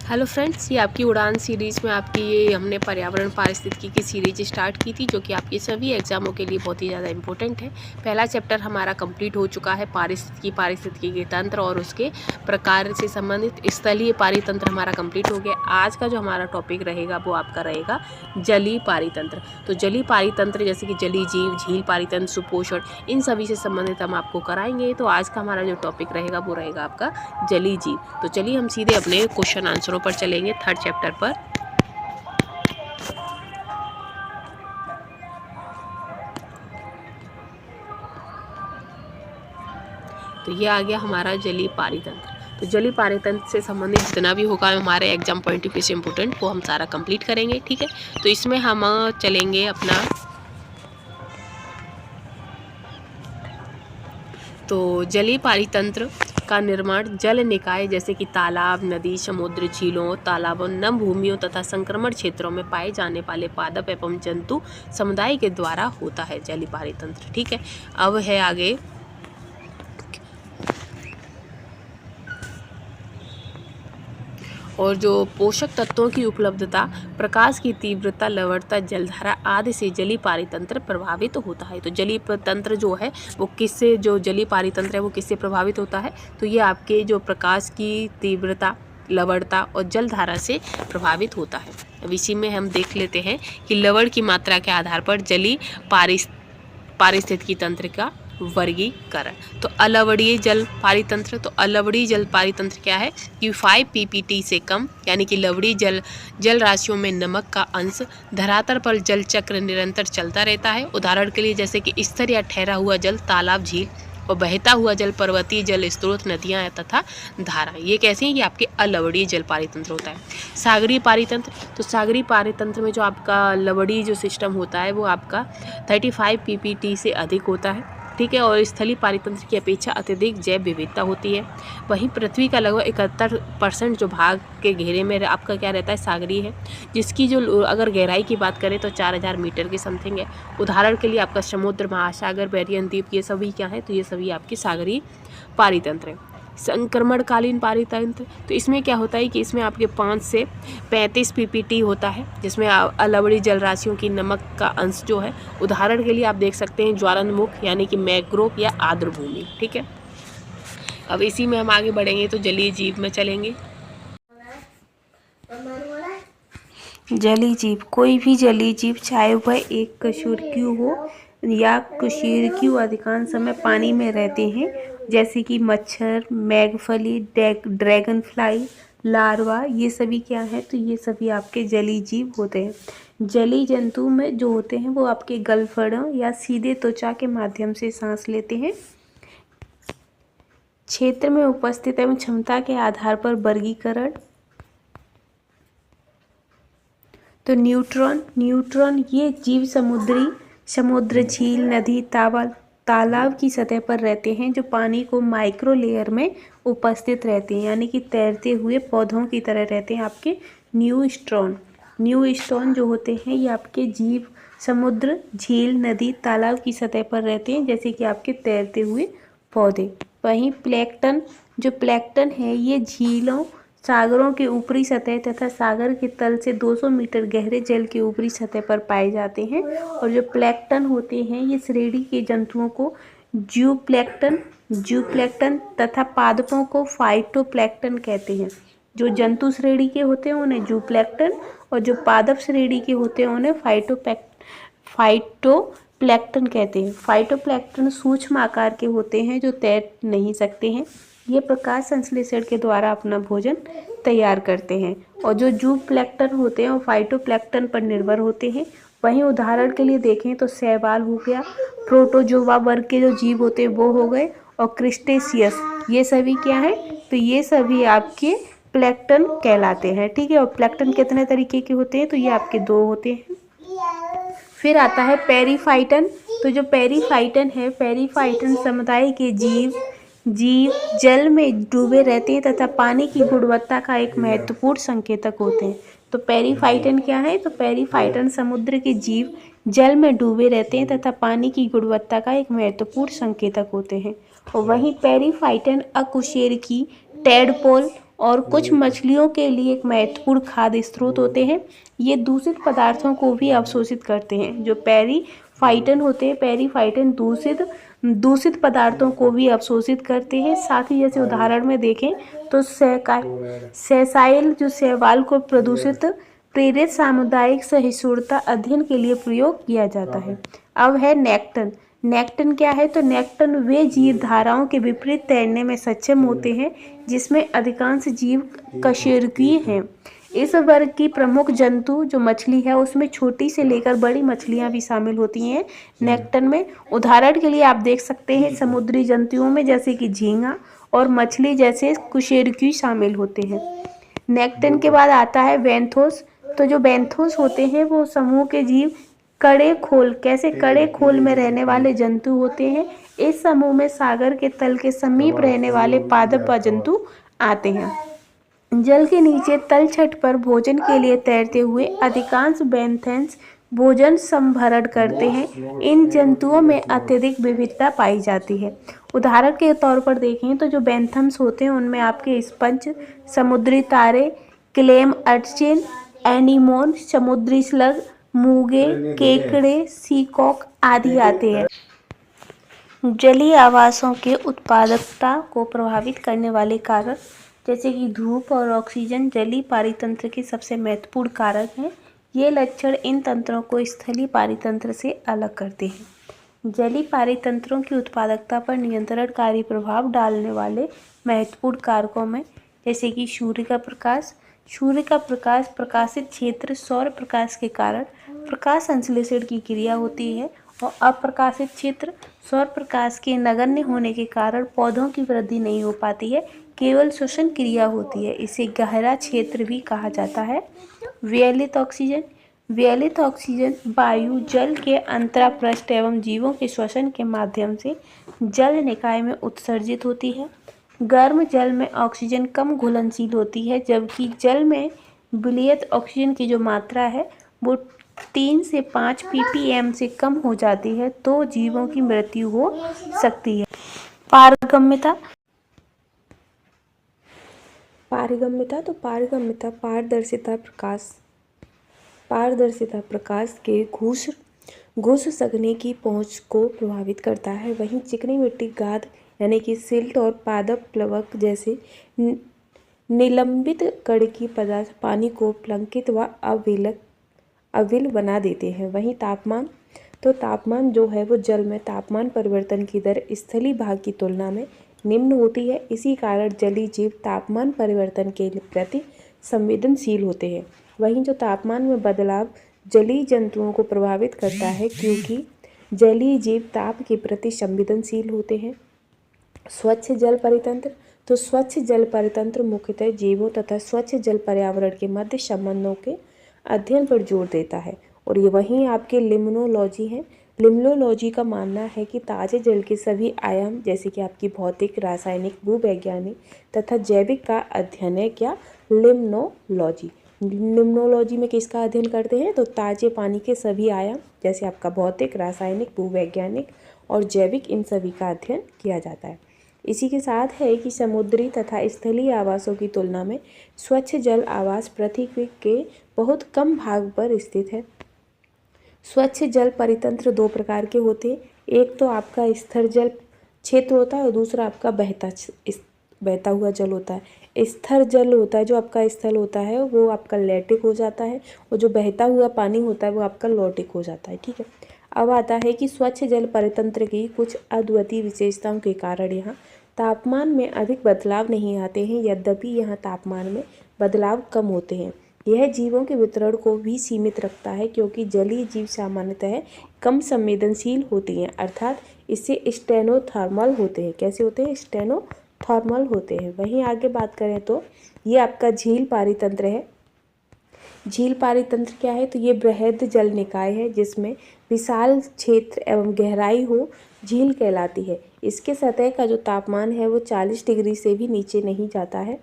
Hello friends, ये आपकी उड़ान सीरीज़ में आपकी ये हमने पर्यावरण पारिस्थितिकी की सीरीज स्टार्ट की थी, जो कि आपके सभी एग्जामों के लिए बहुत ही ज़्यादा इंपॉर्टेंट है। पहला चैप्टर हमारा कंप्लीट हो चुका है, पारिस्थितिकी के तंत्र और उसके प्रकार से संबंधित स्थलीय पारितंत्र हमारा कंप्लीट हो गया। आज का जो हमारा टॉपिक रहेगा वो आपका रहेगा जलीय पारितंत्र। तो जलीय पारितंत्र जैसे कि जलीय जीव, झील पारितंत्र, सुपोषण, इन सभी से संबंधित हम आपको कराएंगे। तो आज का हमारा जो टॉपिक रहेगा वो रहेगा आपका जलीय जीव। तो चलिए हम सीधे अपने क्वेश्चन आंसरों पर चलेंगे, थर्ड चैप्टर पर। तो ये आ गया हमारा जलीय पारितंत्र। तो जलीय पारितंत्र से संबंधित जितना भी होगा हमारे एग्जाम पॉइंट ऑफ व्यू से इम्पोर्टेंट, वो हम सारा कंप्लीट करेंगे। ठीक है, तो इसमें हम चलेंगे अपना, तो जलीय पारितंत्र का निर्माण जल निकाय जैसे कि तालाब, नदी, समुद्र, झीलों, तालाबों, नम भूमियों तथा संक्रमण क्षेत्रों में पाए जाने वाले पादप एवं जंतु समुदाय के द्वारा होता है जलीय पारितंत्र। ठीक है, अब है आगे और जो पोषक तत्वों की उपलब्धता, प्रकाश की तीव्रता, लवणता, जलधारा आदि से जलीय पारितंत्र प्रभावित होता है। तो जलीय तंत्र जो है वो किससे, जो जलीय पारितंत्र है वो किससे प्रभावित होता है? तो ये आपके जो प्रकाश की तीव्रता, लवणता और जलधारा से प्रभावित होता है। अब इसी में हम देख लेते हैं कि लवण की मात्रा के आधार पर जलीय पारिस्थितिकी तंत्र का वर्गीकरण। तो अलवणीय जल पारितंत्र, तो अलवणीय जल पारितंत्र क्या है कि 5 ppt से कम यानी कि लवणीय जल राशियों में नमक का अंश धरातल पर जल चक्र निरंतर चलता रहता है। उदाहरण के लिए जैसे कि स्थिर या ठहरा हुआ जल, तालाब, झील, और बहता हुआ जल, पर्वतीय जल स्रोत, नदियाँ तथा धारा, ये कैसे हैं? ये आपके अलवणीय जल पारितंत्र होता है। सागरीय पारितंत्र, तो सागरीय पारितंत्र में जो आपका लवणीय जो सिस्टम होता है वो आपका 35 ppt से अधिक होता है। ठीक है, और स्थलीय पारितंत्र की अपेक्षा अत्यधिक जैव विविधता होती है। वहीं पृथ्वी का लगभग 71% जो भाग के घेरे में आपका क्या रहता है, सागरीय है, जिसकी जो अगर गहराई की बात करें तो 4000 मीटर के समथिंग है। उदाहरण के लिए आपका समुद्र, महासागर, बैरियन द्वीप, ये सभी क्या है? तो ये सभी आपके सागरीय पारितंत्र है। संक्रमणकालीन पारितंत्र, तो इसमें क्या होता है कि इसमें आपके 5 से 35 ppt होता है, जिसमें अलवणीय जल राशियों की नमक का अंश जो है, उदाहरण के लिए आप देख सकते हैं ज्वालामुख यानी कि मैंग्रोव या आर्द्र भूमि। ठीक है, अब इसी में हम आगे बढ़ेंगे तो जलीय जीव में चलेंगे। जलीय जीव, कोई भी जलीय जीव चाहे वह एक कशेरुकी हो या कशेरुकी अधिकांश समय पानी में रहते हैं, जैसे कि मच्छर, मैगफली, ड्रैगन फ्लाई, लार्वा, ये सभी क्या है? तो ये सभी आपके जलीय जीव होते हैं। जलीय जंतु में जो होते हैं वो आपके गलफड़ों या सीधे त्वचा के माध्यम से सांस लेते हैं। क्षेत्र में उपस्थित एवं क्षमता के आधार पर वर्गीकरण, तो न्यूट्रॉन ये जीव समुद्र, झील, नदी, तालाब की सतह पर रहते हैं, जो पानी को माइक्रो लेयर में उपस्थित रहते हैं, यानी कि तैरते हुए पौधों की तरह रहते हैं। आपके न्यूस्टोन जो होते हैं ये आपके जीव समुद्र, झील, नदी, तालाब की सतह पर रहते हैं, जैसे कि आपके तैरते हुए पौधे। वहीं प्लैंकटन है ये झीलों, सागरों के ऊपरी सतह तथा सागर के तल से 200 मीटर गहरे जल के ऊपरी सतह पर पाए जाते हैं। और जो प्लैंकटन होते हैं ये श्रेणी के जंतुओं को जूप्लैंकटन तथा पादपों को फाइटोप्लैंकटन कहते हैं। जो जंतु श्रेणी के होते हैं उन्हें जूप्लैंकटन, और जो पादप श्रेणी के होते हैं उन्हें फाइटोप्लैंकटन कहते हैं। फाइटोप्लैंकटन सूक्ष्म आकार के होते हैं जो तैर नहीं सकते हैं। ये प्रकाश संश्लेषण के द्वारा अपना भोजन तैयार करते हैं। और जो जूप्लैंकटन होते हैं वो फाइटोप्लैंकटन पर निर्भर होते हैं। वहीं उदाहरण के लिए देखें तो शैवाल हो गया, प्रोटोजोआ वर्ग के जो जीव होते हैं वो हो गए, और क्रिस्टेशियस, ये सभी क्या है? तो ये सभी आपके प्लैंकटन कहलाते हैं। ठीक है, और प्लैंकटन कितने तरीके के होते हैं? तो ये आपके 2 होते हैं। फिर आता है पेरीफाइटन, तो जो पेरीफाइटन है, पेरीफाइटन समुदाय के जीव जल में डूबे रहते हैं तथा पानी की गुणवत्ता का एक महत्वपूर्ण संकेतक होते हैं। तो पेरीफाइटन क्या है? तो पेरीफाइटन समुद्र के जीव जल में डूबे रहते हैं तथा पानी की गुणवत्ता का एक महत्वपूर्ण संकेतक होते हैं। और वहीं पेरीफाइटन अकुशेरुकी, टैडपोल और कुछ मछलियों के लिए एक महत्वपूर्ण खाद्य स्रोत होते हैं। ये दूषित पदार्थों को भी अवशोषित करते हैं। जो पेरीफाइटन होते हैं, पेरीफाइटन दूषित पदार्थों को भी अवशोषित करते हैं। साथ ही जैसे उदाहरण में देखें तो सेसाइल जो शैवाल को प्रदूषित प्रेरित सामुदायिक सहिष्णुता अध्ययन के लिए प्रयोग किया जाता है। अब है नेक्टन। नेक्टन क्या है? तो नेक्टन वे जीव धाराओं के विपरीत तैरने में सक्षम होते हैं जिसमें अधिकांश जीव कशेरुकीय हैं। इस वर्ग की प्रमुख जंतु जो मछली है उसमें छोटी से लेकर बड़ी मछलियां भी शामिल होती हैं नेक्टन में। उदाहरण के लिए आप देख सकते हैं समुद्री जंतुओं में जैसे कि झींगा और मछली जैसे कशेरुकी शामिल होते हैं। नेक्टन के बाद आता है बेंथोस। तो जो बेंथोस होते हैं वो समूह के जीव कड़े खोल में रहने वाले जंतु होते हैं। इस समूह में सागर के तल के समीप रहने वाले पादप जंतु आते हैं। जल के नीचे तलछट पर भोजन के लिए तैरते हुए अधिकांश बेंथेन्स भोजन संभरण करते हैं। इन जंतुओं में अत्यधिक विविधता पाई जाती है। उदाहरण के तौर पर देखें तो जो बेंथम्स होते हैं उनमें आपके स्पंज, समुद्री तारे, क्लेम अर्चिन, एनीमोन, समुद्री स्लग, मूंगे, केकड़े, सीकॉक आदि आते हैं। जलीय आवासों के उत्पादकता को प्रभावित करने वाले कारक जैसे कि धूप और ऑक्सीजन जलीय पारितंत्र के सबसे महत्वपूर्ण कारक हैं। ये लक्षण इन तंत्रों को स्थलीय पारितंत्र से अलग करते हैं। जलीय पारितंत्रों की उत्पादकता पर नियंत्रणकारी प्रभाव डालने वाले महत्वपूर्ण कारकों में जैसे कि सूर्य का प्रकाश, प्रकाशित क्षेत्र, सौर प्रकाश के कारण प्रकाश संश्लेषण की क्रिया होती है और अप्रकाशित क्षेत्र सौर प्रकाश के नगण्य होने के कारण पौधों की वृद्धि नहीं हो पाती है, केवल श्वसन क्रिया होती है। इसे गहरा क्षेत्र भी कहा जाता है। व्यलित ऑक्सीजन वायु जल के अंतरापृष्ठ एवं जीवों के श्वसन के माध्यम से जल निकाय में उत्सर्जित होती है। गर्म जल में ऑक्सीजन कम घुलनशील होती है, जबकि जल में विलयित ऑक्सीजन की जो मात्रा है वो 3 से 5 ppm से कम हो जाती है तो जीवों की मृत्यु हो सकती है। पारगम्यता तो पारगम्यता पारदर्शिता प्रकाश के घुस सकने की पहुंच को प्रभावित करता है। वहीं चिकनी मिट्टी, गाद यानी कि सिल्ट और पादप प्लवक जैसे निलंबित कणकीय पदार्थ पानी को प्लंकित व अविल बना देते हैं। वहीं तापमान जो है वो जल में तापमान परिवर्तन की दर स्थलीय भाग की तुलना में निम्न होती है। इसी कारण जलीय जीव तापमान परिवर्तन के प्रति संवेदनशील होते हैं। वहीं जो तापमान में बदलाव जलीय जंतुओं को प्रभावित करता है क्योंकि जलीय जीव ताप के प्रति संवेदनशील होते हैं। स्वच्छ जल परितंत्र मुख्यतः जीवों तथा स्वच्छ जल पर्यावरण के मध्य संबंधों के अध्ययन पर जोर देता है। और ये वहीं आपके लिम्नोलॉजी है। लिम्नोलॉजी का मानना है कि ताजे जल के सभी आयाम जैसे कि आपकी भौतिक, रासायनिक, भूवैज्ञानिक तथा जैविक का अध्ययन है क्या? लिम्नोलॉजी। लिम्नोलॉजी में किसका अध्ययन करते हैं? तो ताजे पानी के सभी आयाम जैसे आपका भौतिक, रासायनिक, भूवैज्ञानिक और जैविक, इन सभी का अध्ययन किया जाता है। इसी के साथ है कि समुद्री तथा स्थलीय आवासों की तुलना में स्वच्छ जल आवास पृथ्वी के बहुत कम भाग पर स्थित है। स्वच्छ जल परितंत्र 2 प्रकार के होते हैं। एक तो आपका स्थिर जल क्षेत्र होता है और दूसरा आपका बहता हुआ जल होता है। स्थिर जल होता है जो आपका स्थल होता है वो आपका लैटिक हो जाता है और जो बहता हुआ पानी होता है वो आपका लौटिक हो जाता है। ठीक है। अब आता है कि स्वच्छ जल परितंत्र की कुछ अद्वितीय विशेषताओं के कारण यहाँ तापमान में अधिक बदलाव नहीं आते हैं, यद्यपि यहाँ तापमान में बदलाव कम होते हैं। यह जीवों के वितरण को भी सीमित रखता है क्योंकि जलीय जीव सामान्यतः कम संवेदनशील होती हैं, अर्थात इससे स्टेनोथर्मल होते हैं। कैसे होते हैं? स्टेनोथर्मल होते हैं। वहीं आगे बात करें तो ये आपका झील पारितंत्र है। झील पारितंत्र क्या है? तो ये बृहद जल निकाय है जिसमें विशाल क्षेत्र एवं गहराई हो, झील कहलाती है। इसके सतह का जो तापमान है वो 40 डिग्री से भी नीचे नहीं जाता है।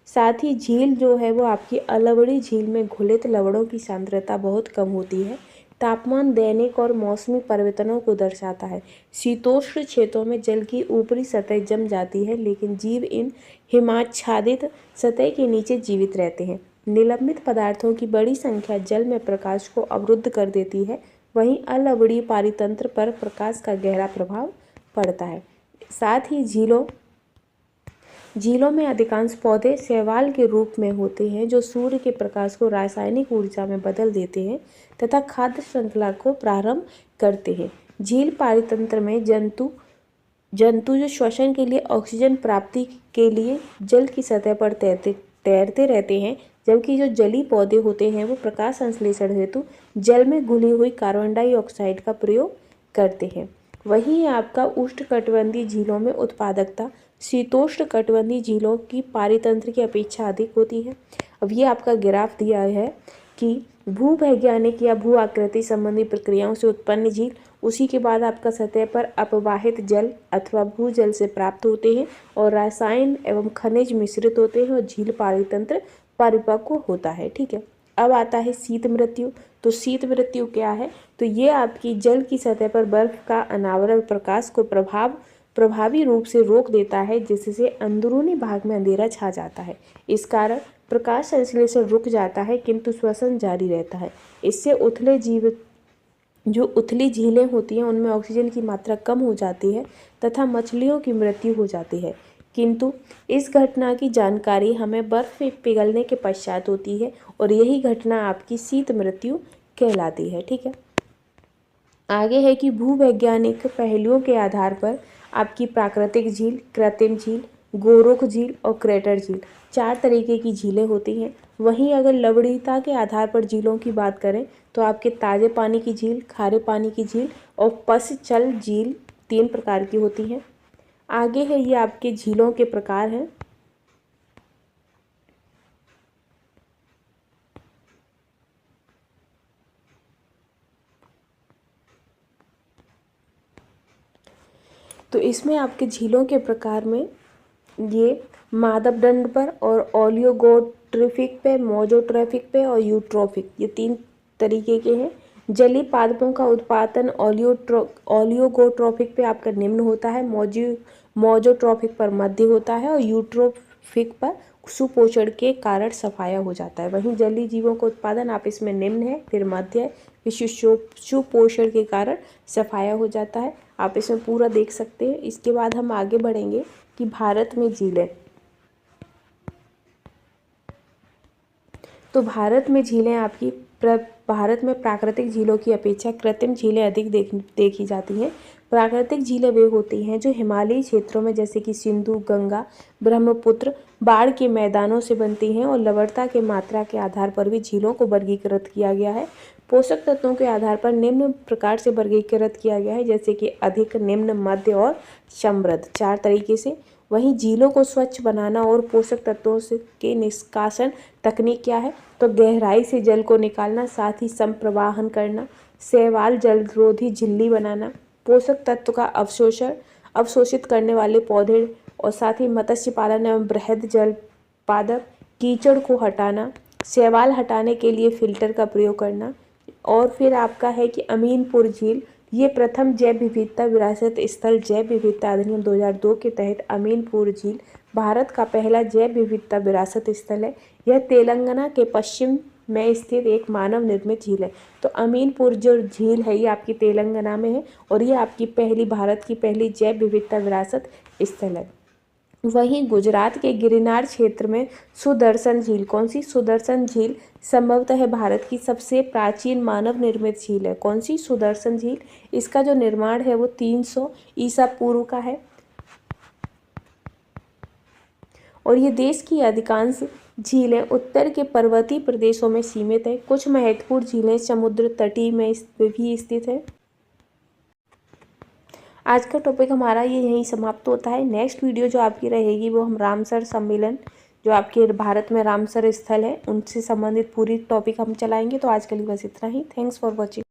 साथ ही झील जो है वो आपकी अलवड़ी झील में घुलित लवणों की सांद्रता बहुत कम होती है। तापमान दैनिक और मौसमी परिवर्तनों को दर्शाता है। शीतोष्ण क्षेत्रों में जल की ऊपरी सतह जम जाती है, लेकिन जीव इन हिमाच्छादित सतह के नीचे जीवित रहते हैं। निलंबित पदार्थों की बड़ी संख्या जल में प्रकाश को अवरुद्ध कर देती है। वहीं अलवणीय पारितंत्र पर प्रकाश का गहरा प्रभाव पड़ता है। साथ ही झीलों में अधिकांश पौधे शैवाल के रूप में होते हैं, जो सूर्य के प्रकाश को रासायनिक ऊर्जा में बदल देते हैं तथा खाद्य श्रृंखला को प्रारंभ करते हैं। झील पारितंत्र में जंतु जो श्वसन के लिए ऑक्सीजन प्राप्ति के लिए जल की सतह पर तैरते रहते हैं, जबकि जो जलीय पौधे होते हैं वो प्रकाश संश्लेषण हेतु जल में घुली हुई कार्बन डाइऑक्साइड का प्रयोग करते हैं। वहीं आपका उष्णकटिबंधीय झीलों में उत्पादकता शीतोष्ण कटिबंधीय झीलों की पारितंत्र की अपेक्षा अधिक होती है। अब ये आपका ग्राफ दिया है कि भूवैज्ञानिक या भू आकृति संबंधी प्रक्रियाओं से उत्पन्न झील उसी के बाद आपका सतह पर अपवाहित जल अथवा भूजल से प्राप्त होते हैं और रसायन एवं खनिज मिश्रित होते हैं और झील पारितंत्र परिपक्व होता है। ठीक है, अब आता है शीत मृत्यु। तो शीत मृत्यु क्या है? तो ये आपकी जल की सतह पर बर्फ का अनावरण प्रकाश को प्रभावी रूप से रोक देता है, जिससे अंदरूनी भाग में अंधेरा छा जाता है। इस कारण प्रकाश संश्लेषण रुक जाता है, किंतु श्वसन जारी रहता है। इससे उथली झीलें होती हैं उनमें ऑक्सीजन की मात्रा कम हो जाती है तथा मछलियों की मृत्यु हो जाती है। किंतु इस घटना की जानकारी हमें बर्फ पिघलने के पश्चात होती है और यही घटना आपकी शीत मृत्यु कहलाती है। ठीक है, आगे है कि भूवैज्ञानिक पहलुओं के आधार पर आपकी प्राकृतिक झील, कृत्रिम झील, गोरोक झील और क्रेटर झील 4 तरीके की झीलें होती हैं। वहीं अगर लवणीयता के आधार पर झीलों की बात करें तो आपके ताज़े पानी की झील, खारे पानी की झील और पश्चल झील 3 प्रकार की होती हैं। आगे है ये आपके झीलों के प्रकार हैं। तो इसमें आपके झीलों के प्रकार में ये मानदंड पर और ओलिगोट्रॉफिक पे, मोनोट्रॉफिक पे और यूट्रॉफिक, ये 3 तरीके के हैं। जलीय पादपों का उत्पादन ओलिगोट्रॉफिक पे आपका निम्न होता है, मोनोट्रॉफिक पर मध्य होता है और यूट्रॉफिक पर सुपोषण के कारण सफाया हो जाता है। वहीं जलीय जीवों का उत्पादन आप इसमें निम्न है, फिर मध्य है, फिर सुपोषण के कारण सफाया हो जाता है। आप इसमें पूरा देख सकते हैं। इसके बाद हम आगे बढ़ेंगे कि भारत में झीलें। तो भारत में झीलें आपकी भारत में प्राकृतिक झीलों की अपेक्षा कृत्रिम झीलें अधिक देखी जाती हैं। प्राकृतिक झीलें वे होती हैं जो हिमालयी क्षेत्रों में जैसे कि सिंधु, गंगा, ब्रह्मपुत्र, बाढ़ के मैदानों से बनती हैं और लवणता के मात्रा के आधार पर भी झीलों को वर्गीकृत किया गया है। पोषक तत्वों के आधार पर निम्न प्रकार से वर्गीकृत किया गया है, जैसे कि अधिक, निम्न, मध्य और समृद्ध 4 तरीके से। वहीं झीलों को स्वच्छ बनाना और पोषक तत्वों से के निष्कासन तकनीक क्या है? तो गहराई से जल को निकालना, साथ ही संप्रवाहन करना, शैवाल जलरोधी झिल्ली बनाना, पोषक तत्व का अवशोषित करने वाले पौधे और साथ ही मत्स्य पालन एवं बृहद जल पादप, कीचड़ को हटाना, शैवाल हटाने के लिए फिल्टर का प्रयोग करना। और फिर आपका है कि अमीनपुर झील, ये प्रथम जैव विविधता विरासत स्थल जैव विविधता अधिनियम 2002 के तहत अमीनपुर झील भारत का पहला जैव विविधता विरासत स्थल है। यह तेलंगाना के पश्चिम में स्थित एक मानव निर्मित झील है। तो अमीनपुर जो झील है ये आपकी तेलंगाना में है और ये आपकी भारत की पहली जैव विविधता विरासत स्थल है। वहीं गुजरात के गिरनार क्षेत्र में सुदर्शन झील, कौन सी? सुदर्शन झील संभवतः भारत की सबसे प्राचीन मानव निर्मित झील है। कौन सी? सुदर्शन झील। इसका जो निर्माण है वो 300 ईसा पूर्व का है और ये देश की अधिकांश झीलें उत्तर के पर्वतीय प्रदेशों में सीमित है। कुछ महत्वपूर्ण झीलें समुद्र तटीय में भी स्थित है। आज का टॉपिक हमारा ये यहीं समाप्त होता है। नेक्स्ट वीडियो जो आपकी रहेगी वो हम रामसर सम्मेलन, जो आपके भारत में रामसर स्थल है, उनसे संबंधित पूरी टॉपिक हम चलाएंगे। तो आज के लिए बस इतना ही। Thanks for watching.